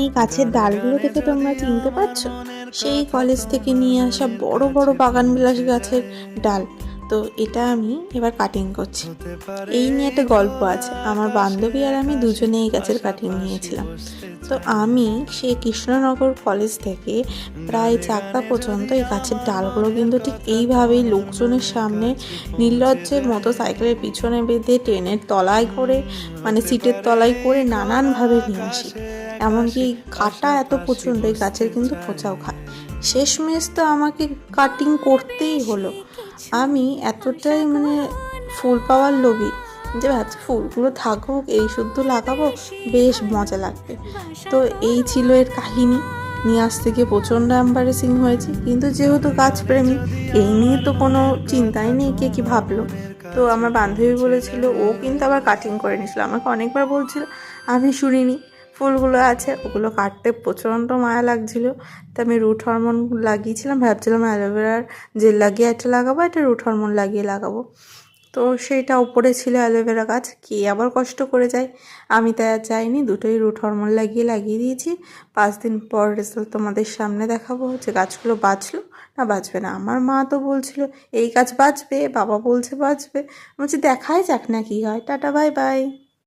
এই গাছের ডালগুলো দেখে তোমরা চিনতে পারছো? সেই কলেজ থেকে নিয়ে আসা বড় বড় বাগানবিলাস গাছের ডাল। তো এটা আমি এবার কাটিং করছি। এই নিয়ে একটা গল্প আছে। আমার বান্ধবী আর আমি দুজনেই এই গাছের কাটিং নিয়েছিলাম। তো আমি সেই কৃষ্ণনগর কলেজ থেকে প্রায় চাকদা পর্যন্ত এই গাছের ডালগুলো কিন্তু ঠিক এইভাবেই লোকজনের সামনে নির্লজ্জের মতো সাইকেলের পিছনে বেঁধে ট্রেনের তলায় করে, মানে সিটের তলায় করে নানানভাবে নিয়ে আসি। এমনকি কাটা এত প্রচণ্ড, এই গাছের কিন্তু খোঁচাও খায়। শেষমেশ তো আমাকে কাটিং করতেই হলো। আমি এতটাই ফুল পাওয়ার লোভী যে ভাবছি ফুলগুলো থাকুক, এই শুদ্ধ লাগাবো, বেশ মজা লাগবে। তো এই ছিল এর কাহিনী। নিয়ে আসতে গিয়ে প্রচণ্ড এম্বারেসিং হয়েছে, কিন্তু যেহেতু গাছপ্রেমী, এই নিয়ে তো কোনো চিন্তাই নেই কে কী ভাবলো। তো আমার বান্ধবী বলেছিল, ও কিন্তু আবার কাটিং করে নিয়েছিল, আমাকে অনেকবার বলছিল, আমি শুনিনি। ফুলগুলো আছে, ওগুলো কাটতে প্রচণ্ড মায়া লাগছিল। তো আমি রুট হরমোন লাগিয়েছিলাম, ভাবছিলাম অ্যালোভেরার জেল লাগিয়ে একটা লাগাবো, একটা রুট হরমোন লাগিয়ে লাগাবো। তো সেইটা উপরে ছিল অ্যালোভেরা গাছ, কে আবার কষ্ট করে যায়। আমি তাই আর চাইনি, দুটোই রুট হরমোন লাগিয়ে দিয়েছি। 5 দিন পর রেজাল্ট তোমাদের সামনে দেখাবো যে গাছগুলো বাঁচলো না বাঁচবে না। আমার মা তো বলছিল এই গাছ বাঁচবে, বাবা বলছে বাঁচবে। বলছি দেখাই যাক না কি হয়। Tata, bye bye.